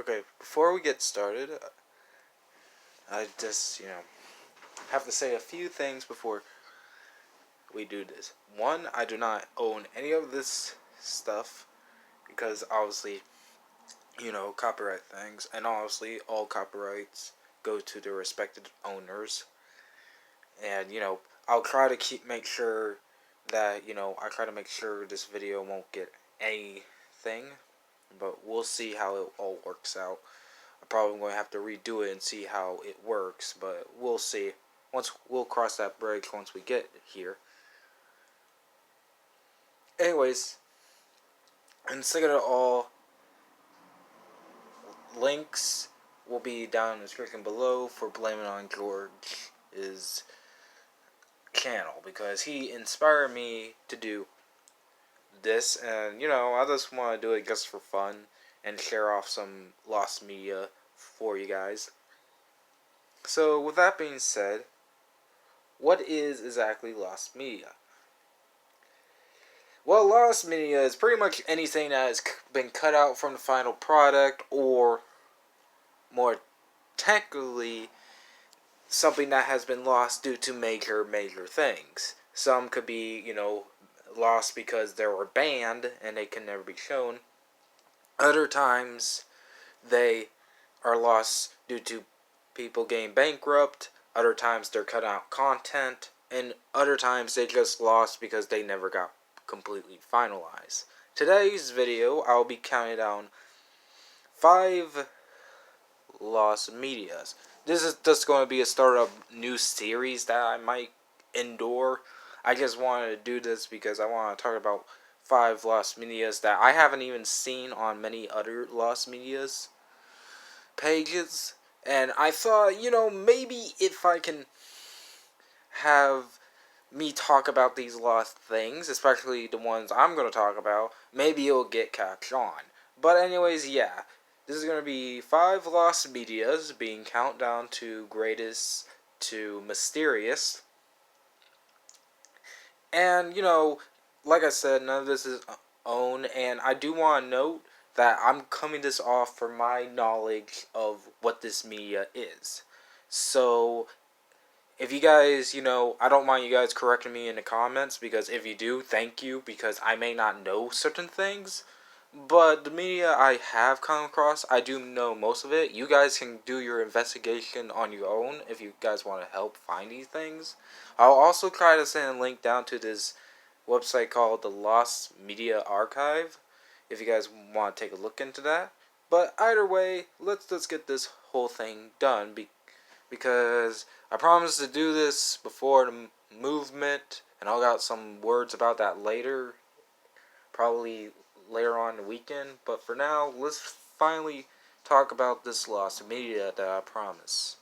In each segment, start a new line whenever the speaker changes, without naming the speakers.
Okay, before we get started, I just, have to say a few things before we do this. One, I do not own any of this stuff because obviously, copyright things, and obviously all copyrights go to their respected owners. And, I'll try to make sure that, I try to make sure this video won't get anything, but we'll see how it all works out. I'm probably going to have to redo it and see how it works, but we'll see. We'll cross that bridge once we get here. Anyways, instead of all, links will be down in the description below for blaming on George's channel because he inspired me to do this, and I just want to do it just for fun and share off some lost media for you guys. So with that being said, what is exactly lost media? Well, lost media is pretty much anything that has been cut out from the final product, or more technically, something that has been lost due to major things. Some could be, lost because they were banned and they can never be shown. Other times, they are lost due to people getting bankrupt. Other times, they're cut out content. And other times, they just lost because they never got completely finalized. Today's video, I'll be counting down 5 lost medias. This is just going to be a start of a new series that I might endure. I just wanted to do this because I want to talk about 5 lost medias that I haven't even seen on many other lost medias pages. And I thought, maybe if I can have me talk about these lost things, especially the ones I'm going to talk about, maybe it'll get catch on. But anyways, yeah. This is going to be 5 lost medias being countdown to greatest to mysterious. And, like I said, none of this is owned. And I do want to note that I'm coming this off for my knowledge of what this media is. So, if you guys, I don't mind you guys correcting me in the comments, because if you do, thank you, because I may not know certain things. But the media I have come across, I do know most of it. You guys can do your investigation on your own if you guys want to help find these things. I'll also try to send a link down to this website called the Lost Media Archive if you guys want to take a look into that. But either way, let's just get this whole thing done because I promised to do this before the movement, and I'll got some words about that later, probably later on in the weekend. But for now, let's finally talk about this lost media that I promised.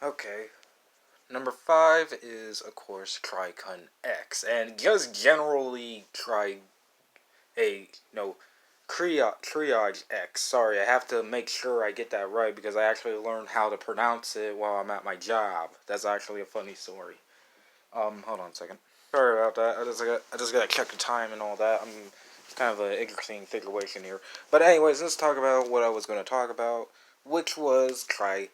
Okay, number 5 is, of course, Trigun X, and just generally Triage X. Sorry, I have to make sure I get that right because I actually learned how to pronounce it while I'm at my job. That's actually a funny story. Hold on a second. Sorry about that. I just gotta check the time and all that. It's kind of an interesting situation here. But anyways, let's talk about what I was going to talk about, which was Triage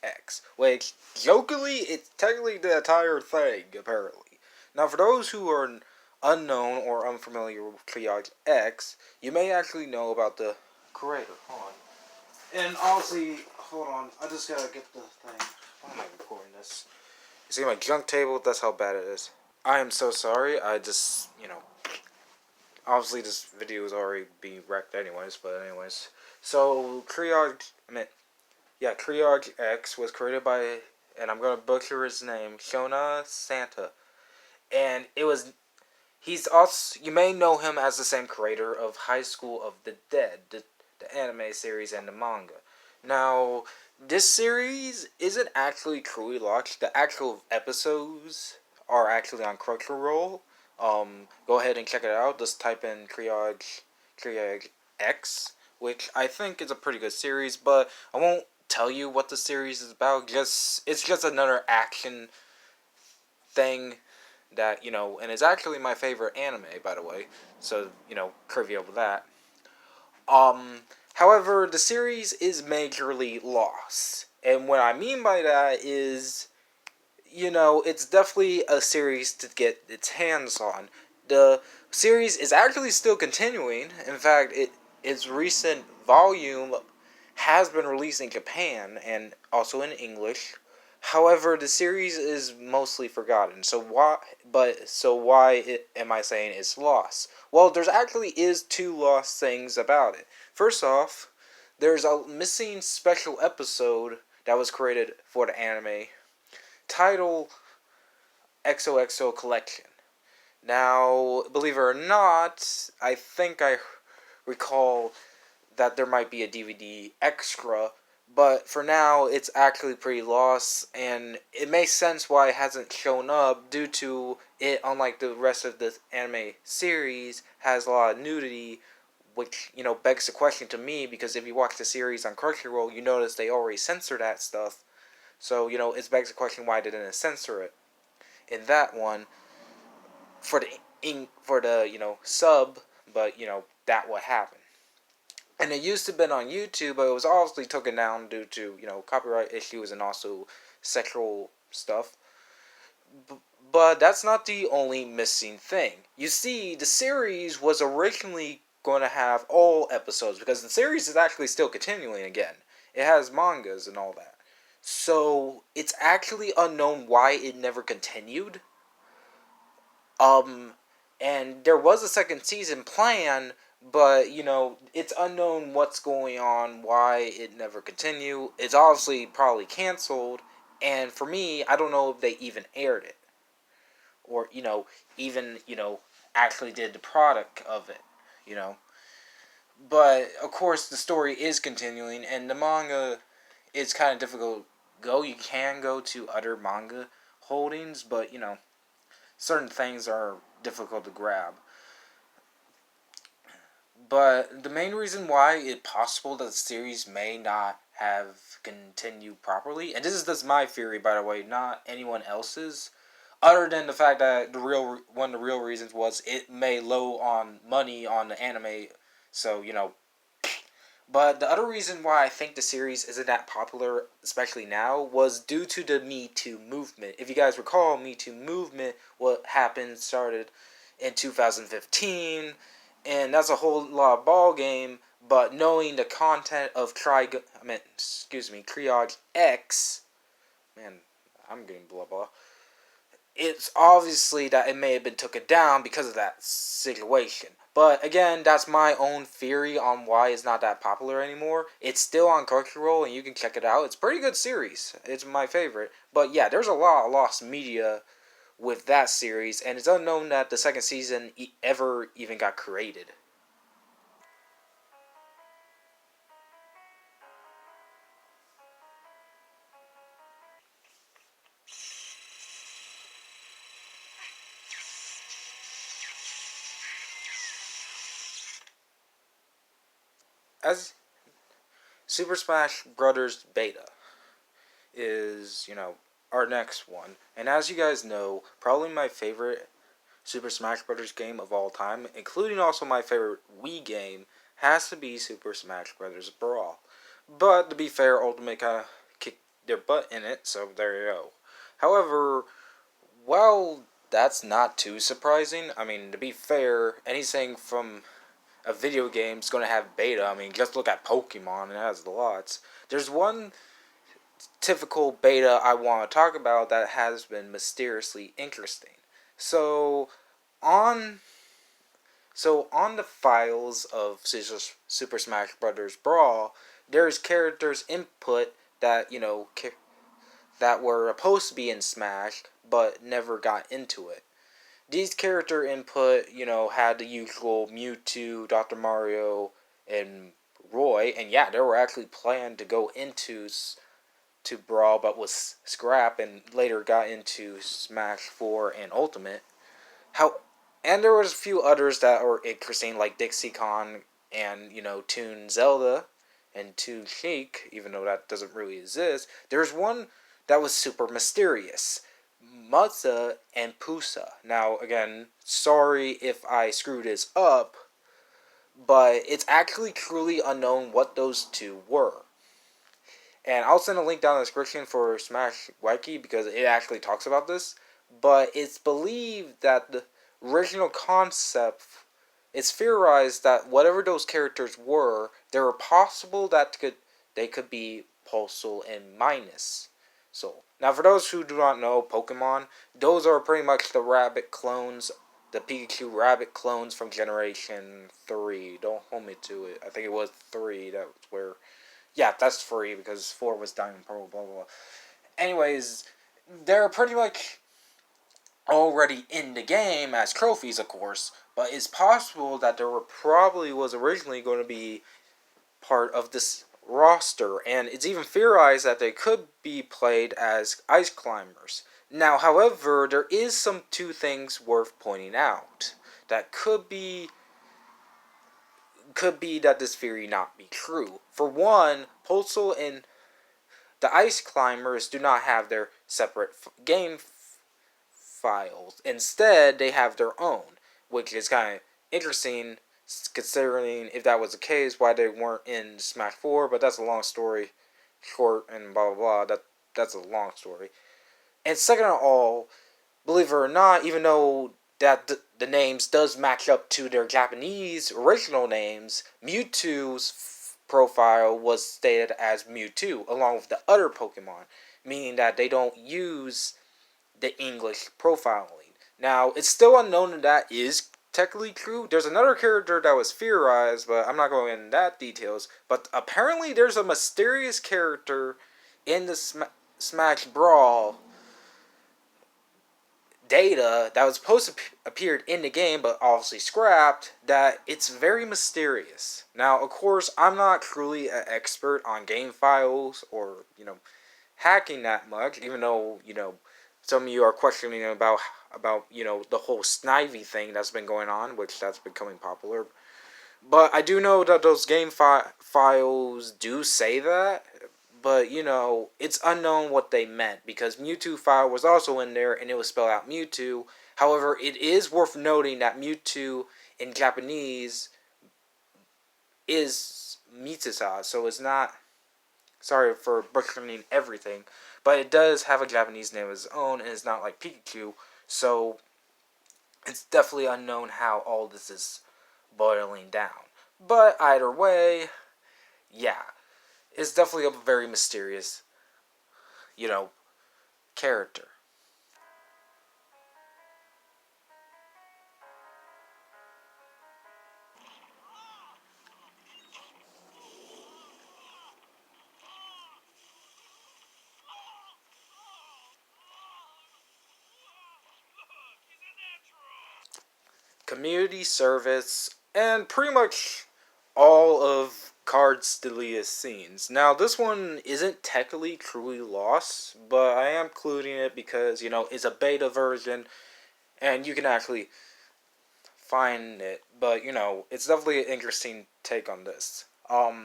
X, which jokingly, it's technically the entire thing, apparently. Now, for those who are unknown or unfamiliar with Triage X, you may actually know about the creator. Hold on. And obviously, hold on, I just gotta get the thing. Why am I recording this? You see my junk table? That's how bad it is. I am so sorry. I just, obviously this video is already being wrecked anyways, but anyways. So, Triage X was created by, and I'm gonna butcher his name, Shona Santa. And he's also, you may know him as the same creator of High School of the Dead, the anime series and the manga. Now, this series isn't actually truly launched. The actual episodes are actually on Crunchyroll, Go ahead and check it out. Just type in Krieg X, which I think is a pretty good series, but I won't tell you what the series is about. It's just another action thing that, and it's actually my favorite anime, by the way. So, trivia over that. Um, However, the series is majorly lost. And what I mean by that is, it's definitely a series to get its hands on. The series is actually still continuing. In fact, its recent volume has been released in Japan and also in English. However, the series is mostly forgotten. Am I saying it's lost? Well, there's actually is two lost things about it. First off, there's a missing special episode that was created for the anime titled XOXO Collection. Now, believe it or not, I think I recall that there might be a DVD extra, but for now, it's actually pretty lost, and it makes sense why it hasn't shown up due to it, unlike the rest of the anime series, has a lot of nudity, which, begs the question to me, because if you watch the series on Crunchyroll, you notice they already censor that stuff. So, it begs the question why they didn't censor it in that one for the sub, but that what happened. And it used to have been on YouTube, but it was obviously taken down due to copyright issues and also sexual stuff. But that's not the only missing thing. You see, the series was originally going to have all episodes because the series is actually still continuing again. It has mangas and all that. So it's actually unknown why it never continued. Um, and there was a second season planned, but it's unknown what's going on, why it never continued. It's obviously probably canceled, and for me, I don't know if they even aired it, or even actually did the product of it, you know. But of course, the story is continuing, and the manga is kind of difficult. You can go to other manga holdings, but certain things are difficult to grab. But the main reason why it's possible that the series may not have continued properly, and this is just my theory, by the way, not anyone else's, other than the fact that one of the real reasons was it may low on money on the anime, so But the other reason why I think the series isn't that popular, especially now, was due to the Me Too movement. If you guys recall, Me Too movement, what happened started in 2015, and that's a whole lot of ball game. But knowing the content of Krieg X, man, I'm getting blah blah. It's obviously that it may have been taken down because of that situation. But again, that's my own theory on why it's not that popular anymore. It's still on Crunchyroll and you can check it out. It's a pretty good series. It's my favorite. But yeah, there's a lot of lost media with that series, and it's unknown that the second season ever even got created. As Super Smash Brothers Beta is, our next one. And as you guys know, probably my favorite Super Smash Brothers game of all time, including also my favorite Wii game, has to be Super Smash Brothers Brawl. But to be fair, Ultimate kind of kicked their butt in it, so there you go. However, well, that's not too surprising. I mean, to be fair, anything from a video game is going to have beta. I mean, just look at Pokemon, it has lots. There's one typical beta I want to talk about that has been mysteriously interesting. So, on on the files of Super Smash Brothers Brawl, there's characters input that that were supposed to be in Smash but never got into it. These character input, had the usual Mewtwo, Dr. Mario, and Roy, and yeah, they were actually planned to go into to Brawl, but was scrapped and later got into Smash 4 and Ultimate. How And there was a few others that were interesting, like Dixie Con and, Toon Zelda and Toon Shake, even though that doesn't really exist. There's one that was super mysterious. Muzza and Pusa. Now, again, sorry if I screw this up, but it's actually truly unknown what those two were. And I'll send a link down in the description for Smash Wiki because it actually talks about this. But it's believed that the original concept, it's theorized that whatever those characters were, there were possible that they could be Pulsal and Minus. So, now for those who do not know Pokemon, those are pretty much the rabbit clones, the Pikachu rabbit clones from Generation 3. Don't hold me to it. I think it was 3, that was where... Yeah, that's 3 because 4 was Diamond Pearl, blah, blah, blah. Anyways, they're pretty much already in the game as trophies, of course, but it's possible that there probably was originally going to be part of this roster, and it's even theorized that they could be played as ice climbers. Now, however, there is some two things worth pointing out that could be that this theory not be true. For one, Pulsal and the ice climbers do not have their separate game files. Instead, they have their own, which is kind of interesting considering if that was the case, why they weren't in Smash 4, but that's a long story, short and blah blah blah. That's a long story. And second of all, believe it or not, even though that the names does match up to their Japanese original names, Mewtwo's profile was stated as Mewtwo along with the other Pokemon, meaning that they don't use the English profiling. Now, it's still unknown if that is technically true. There's another character that was theorized, but I'm not going into that details. But apparently there's a mysterious character in the Smash Brawl data that was supposed to appear in the game but obviously scrapped, that it's very mysterious. Now, of course, I'm not truly an expert on game files or, hacking that much, even though, some of you are questioning about the whole Snivy thing that's been going on, which that's becoming popular. But I do know that those game files do say that, but it's unknown what they meant because Mewtwo file was also in there and it was spelled out Mewtwo. However, it is worth noting that Mewtwo in Japanese is Mitsusa, so it's not. Sorry for butchering everything, but it does have a Japanese name of its own and it's not like Pkq, so it's definitely unknown how all this is boiling down. But either way, yeah, it's definitely a very mysterious, character. Community service, and pretty much all of Card's deleted scenes. Now, this one isn't technically truly lost, but I am including it because, it's a beta version, and you can actually find it. But, it's definitely an interesting take on this.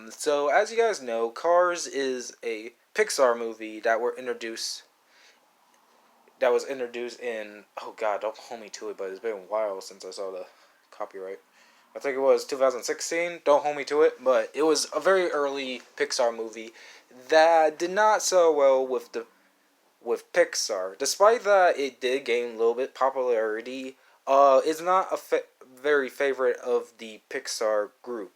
So as you guys know, Cars is a Pixar movie that was introduced in, oh god, don't hold me to it, but it's been a while since I saw the copyright. I think it was 2016. Don't hold me to it, but it was a very early Pixar movie that did not sell well with Pixar. Despite that, it did gain a little bit popularity. It's not a very favorite of the Pixar group.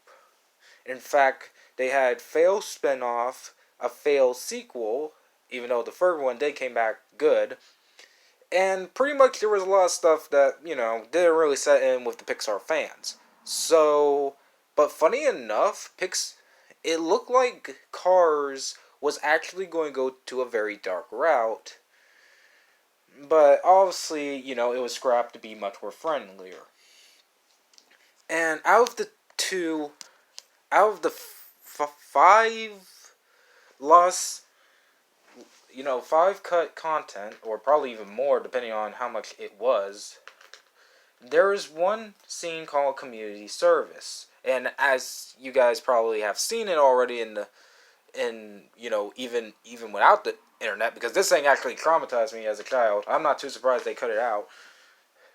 In fact, they had failed spinoff, a failed sequel, even though the third one did came back good. And pretty much there was a lot of stuff that, didn't really set in with the Pixar fans. So, but funny enough, it looked like Cars was actually going to go to a very dark route. But obviously, it was scrapped to be much more friendlier. And out of the five lost, 5 cut content, or probably even more depending on how much it was, there is one scene called community service, and as you guys probably have seen it already even without the internet, because this thing actually traumatized me as a child. I'm not too surprised they cut it out,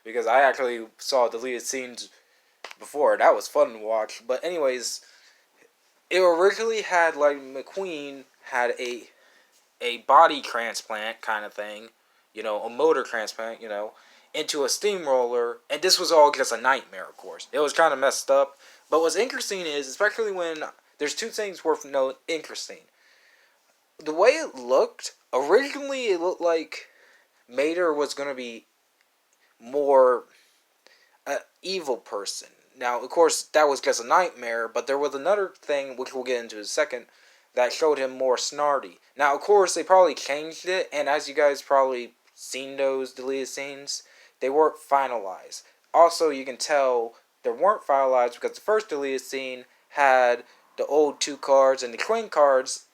because I actually saw deleted scenes before. That was fun to watch. But anyways, it originally had like McQueen had a body transplant kind of thing, a motor transplant, into a steamroller, and this was all just a nightmare, of course. It was kind of messed up. But what's interesting is, especially when there's two things worth noting interesting. The way it looked, originally it looked like Mater was going to be more an evil person. Now, of course, that was just a nightmare, but there was another thing, which we'll get into in a second, that showed him more snarty. Now, of course, they probably changed it, and as you guys probably seen those deleted scenes, they weren't finalized. Also, you can tell they weren't finalized because the first deleted scene had the old 2 cards and the twin cards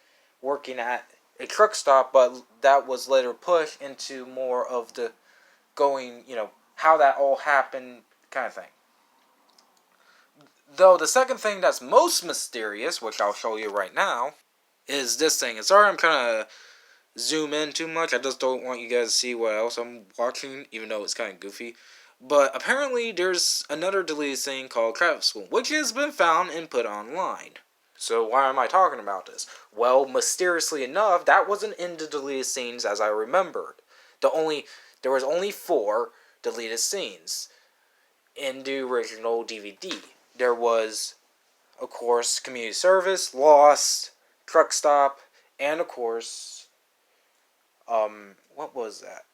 working at a truck stop, but that was later pushed into more of the going, how that all happened kind of thing. Though the second thing that's most mysterious, which I'll show you right now, is this thing. And sorry I'm trying to zoom in too much. I just don't want you guys to see what else I'm watching, even though it's kind of goofy. But apparently there's another deleted thing called Traffic School, which has been found and put online. So why am I talking about this? Well, mysteriously enough, that wasn't in the deleted scenes as I remembered. There was only 4 deleted scenes in the original DVD. There was, of course, community service, Lost, truck stop, and of course, what was that?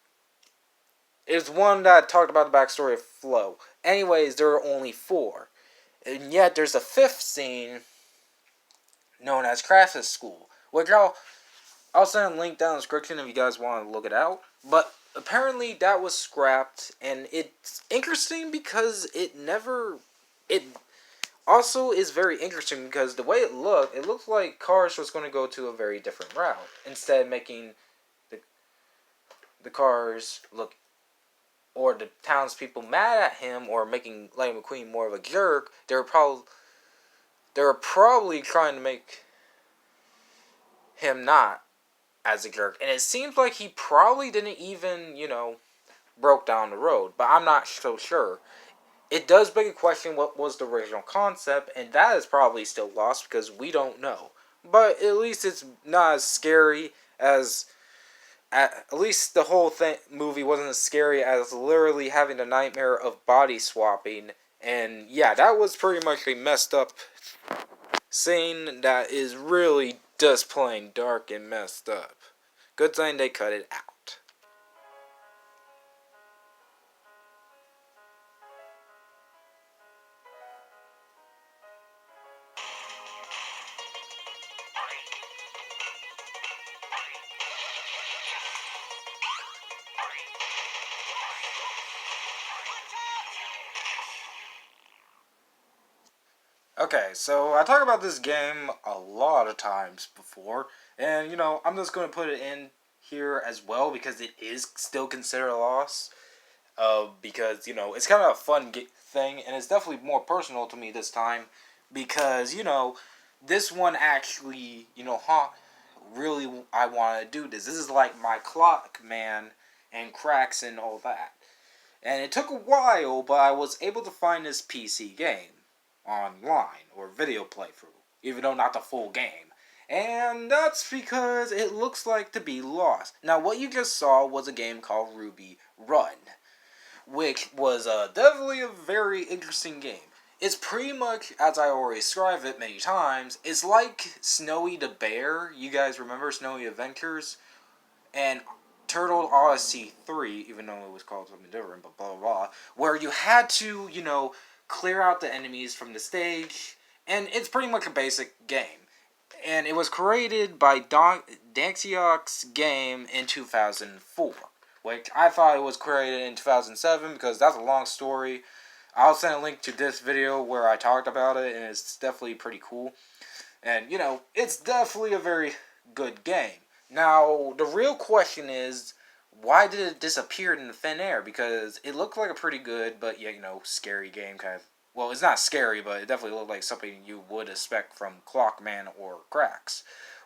It was one that talked about the backstory of Flo. Anyways, there were only 4. And yet there's a 5th scene known as Crafts School, which I'll send a link down in the description if you guys want to look it out. But apparently that was scrapped, and it's interesting because it also is very interesting because the way it looks like Cars was going to go to a very different route. Instead of making the Cars look, or the townspeople mad at him, or making Lightning McQueen more of a jerk, they were probably trying to make him not as a jerk. And it seems like he probably didn't even, broke down the road. But I'm not so sure. It does beg a question what was the original concept, and that is probably still lost because we don't know. But at least it's not as scary as... At least the whole movie wasn't as scary as literally having a nightmare of body swapping. And yeah, that was pretty much a messed up scene that is really just plain dark and messed up. Good thing they cut it out. Okay, so I talked about this game a lot of times before, and I'm just going to put it in here as well because it is still considered a loss. Because it's kind of a fun thing, and it's definitely more personal to me this time because this one actually really I want to do this. This is like my clock, man, and cracks and all that. And it took a while, but I was able to find this PC game online, or video playthrough, even though not the full game. And that's because it looks like to be lost. Now, what you just saw was a game called Ruby Run, which was definitely a very interesting game. It's pretty much, as I already described it many times, it's like Snowy the Bear. You guys remember Snowy Adventures? And Turtle Odyssey 3, even though it was called something different, but blah blah blah, where you had to, clear out the enemies from the stage, and it's pretty much a basic game. And it was created by Danxioc's game in 2004, which I thought it was created in 2007 because that's a long story. I'll send a link to this video where I talked about it, and it's definitely pretty cool. And, it's definitely a very good game. Now, the real question is, why did it disappear in the thin air? Because it looked like a pretty good, but yeah, scary game kind of. Well, it's not scary, but it definitely looked like something you would expect from Clockman or Crax.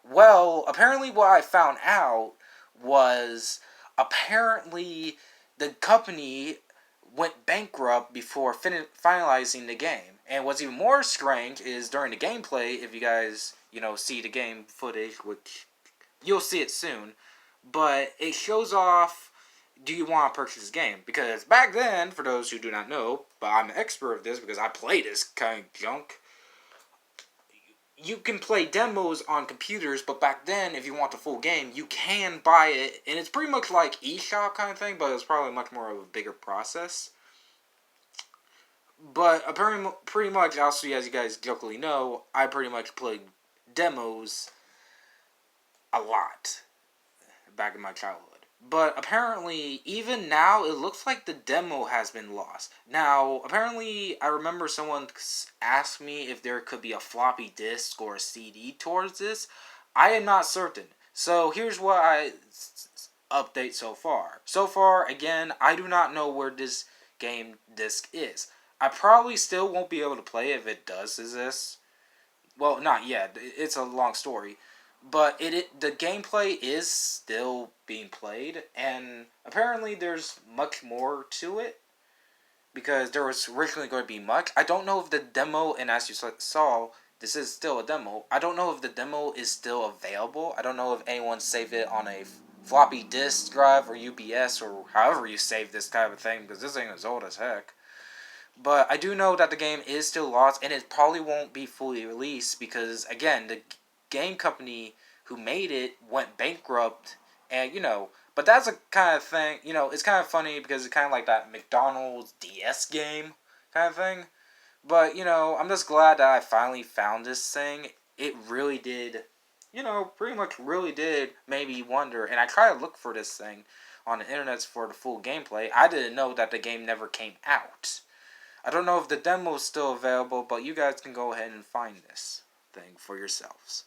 Well, apparently what I found out was apparently the company went bankrupt before finalizing the game. And what's even more strange is during the gameplay, if you guys, see the game footage, which you'll see it soon, but it shows off, do you want to purchase this game? Because back then, for those who do not know, but I'm an expert of this because I play this kind of junk, you can play demos on computers, but back then, if you want the full game, you can buy it, and it's pretty much like eShop kind of thing, but it's probably much more of a bigger process. But apparently, pretty much, also as you guys jokingly know, I pretty much played demos a lot back in my childhood. But apparently, even now, it looks like the demo has been lost. Now, apparently, I remember someone asked me if there could be a floppy disk or a CD towards this. I am not certain. So here's what I update so far. So far, again, I do not know where this game disc is. I probably still won't be able to play if it does exist. Well, not yet. It's a long story. But the gameplay is still being played, and apparently there's much more to it, because there was originally going to be much. I don't know if the demo, and as you saw, this is still a demo. I don't know if the demo is still available. I don't know if anyone saved it on a floppy disk drive or UPS or however you save this type of thing, because this thing is old as heck. But I do know that the game is still lost, and it probably won't be fully released because, again, the game company who made it went bankrupt, and, but that's a kind of thing, it's kind of funny because it's kind of like that McDonald's DS game kind of thing. But, I'm just glad that I finally found this thing. It really did, pretty much really did make me wonder, and I try to look for this thing on the internet for the full gameplay. I didn't know that the game never came out. I don't know if the demo is still available, but you guys can go ahead and find this thing for yourselves.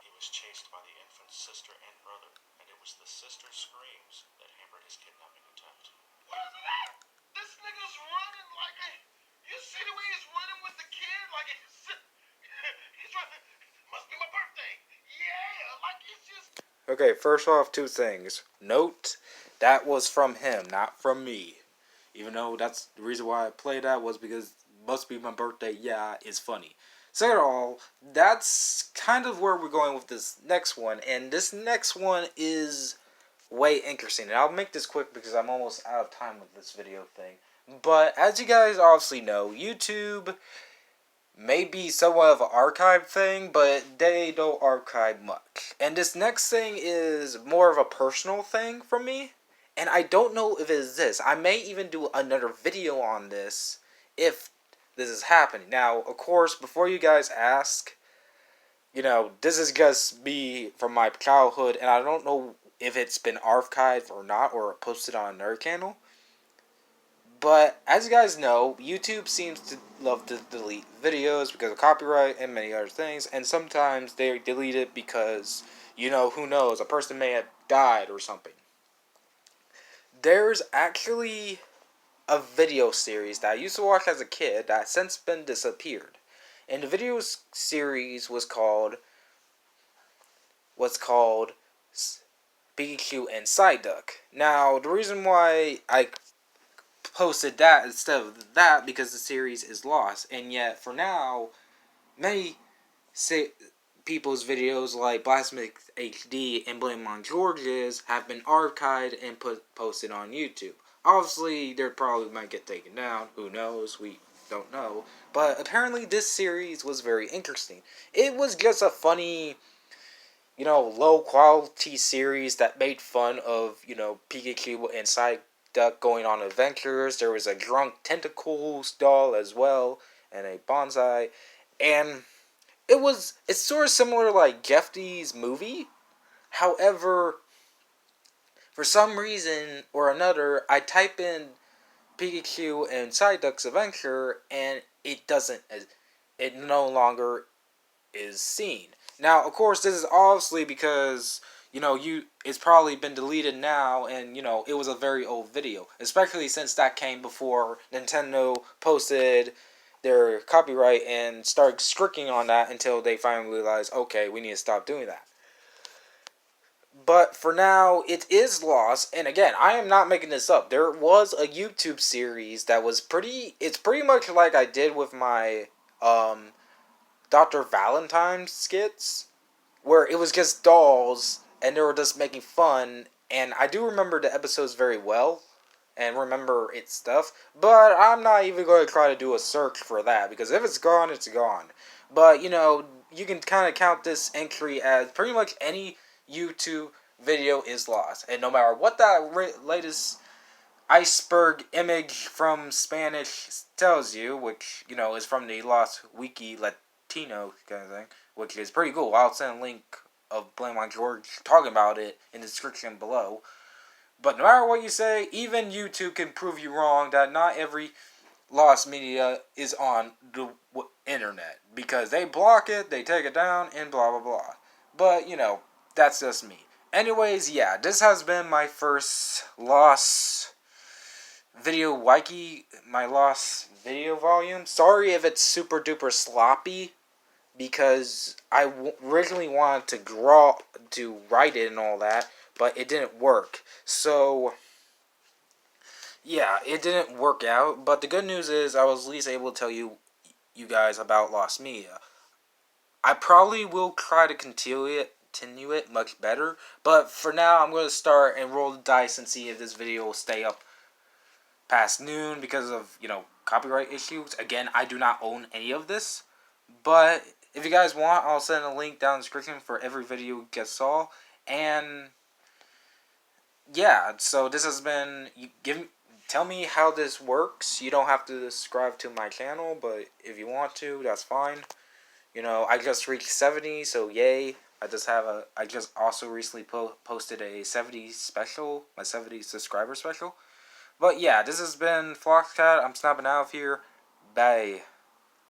He was chased by the infant's sister and brother, and it was the sister's screams that hampered his kidnapping attempt.
What is that? This nigga's running like a... You see the way he's running with the kid? Like he's running... Must be my birthday. Yeah, like he's just...
Okay, first off, two things. Note, that was from him, not from me. Even though that's the reason why I played that was because must be my birthday, yeah, it's funny. Second of all, that's kind of where we're going with this next one, and this next one is way interesting. And I'll make this quick because I'm almost out of time with this video thing. But as you guys obviously know, YouTube may be somewhat of an archive thing, but they don't archive much. And this next thing is more of a personal thing for me, and I don't know if it is this. I may even do another video on this if this is happening. Now, of course, before you guys ask, this is just me from my childhood, and I don't know if it's been archived or not, or posted on another channel. But, as you guys know, YouTube seems to love to delete videos because of copyright and many other things, and sometimes they delete it because, who knows, a person may have died or something. There's actually a video series that I used to watch as a kid that has since been disappeared. And the video series was called Pkq and Psyduck. Now, the reason why I posted that instead of that because the series is lost, and yet for now, many people's videos like Blasphemous HD and Blame on George's have been archived and posted on YouTube. Obviously, they probably might get taken down. Who knows? We don't know. But apparently, this series was very interesting. It was just a funny, low quality series that made fun of, Pkq and Psyduck going on adventures. There was a drunk tentacles doll as well, and a bonsai, and it's sort of similar like Jeffy's movie. However, for some reason or another, I type in Pkq and Psyduck's adventure, and it no longer is seen. Now, of course, this is obviously because it's probably been deleted now, and it was a very old video, especially since that came before Nintendo posted their copyright and started striking on that until they finally realized, okay, we need to stop doing that. But for now, it is lost. And again, I am not making this up. There was a YouTube series that was it's pretty much like I did with my Dr. Valentine skits, where it was just dolls and they were just making fun. And I do remember the episodes very well and remember its stuff. But I'm not even going to try to do a search for that, because if it's gone, it's gone. But, you can kind of count this entry as pretty much any YouTube video is lost. And no matter what that latest iceberg image from Spanish tells you, which, is from the Lost Wiki Latino kind of thing, which is pretty cool. I'll send a link of Blame on George talking about it in the description below. But no matter what you say, even YouTube can prove you wrong that not every lost media is on the internet, because they block it, they take it down, and blah blah blah. But that's just me. Anyways, yeah, this has been my first lost video wiki, my lost video volume. Sorry if it's super duper sloppy, because I originally wanted to write it and all that, but it didn't work. So yeah, it didn't work out. But the good news is I was at least able to tell you guys about lost media. I probably will try to continue it much better, but for now I'm going to start and roll the dice and see if this video will stay up past noon because of copyright issues. Again, I do not own any of this, but if you guys want, I'll send a link down in the description for every video you guys saw. And yeah, so this has been, tell me how this works. You don't have to subscribe to my channel, but if you want to, that's fine. I just reached 70, so yay. I just also recently posted a 70 special, my 70 subscriber special. But yeah, this has been Foxcat. I'm snapping out of here. Bye.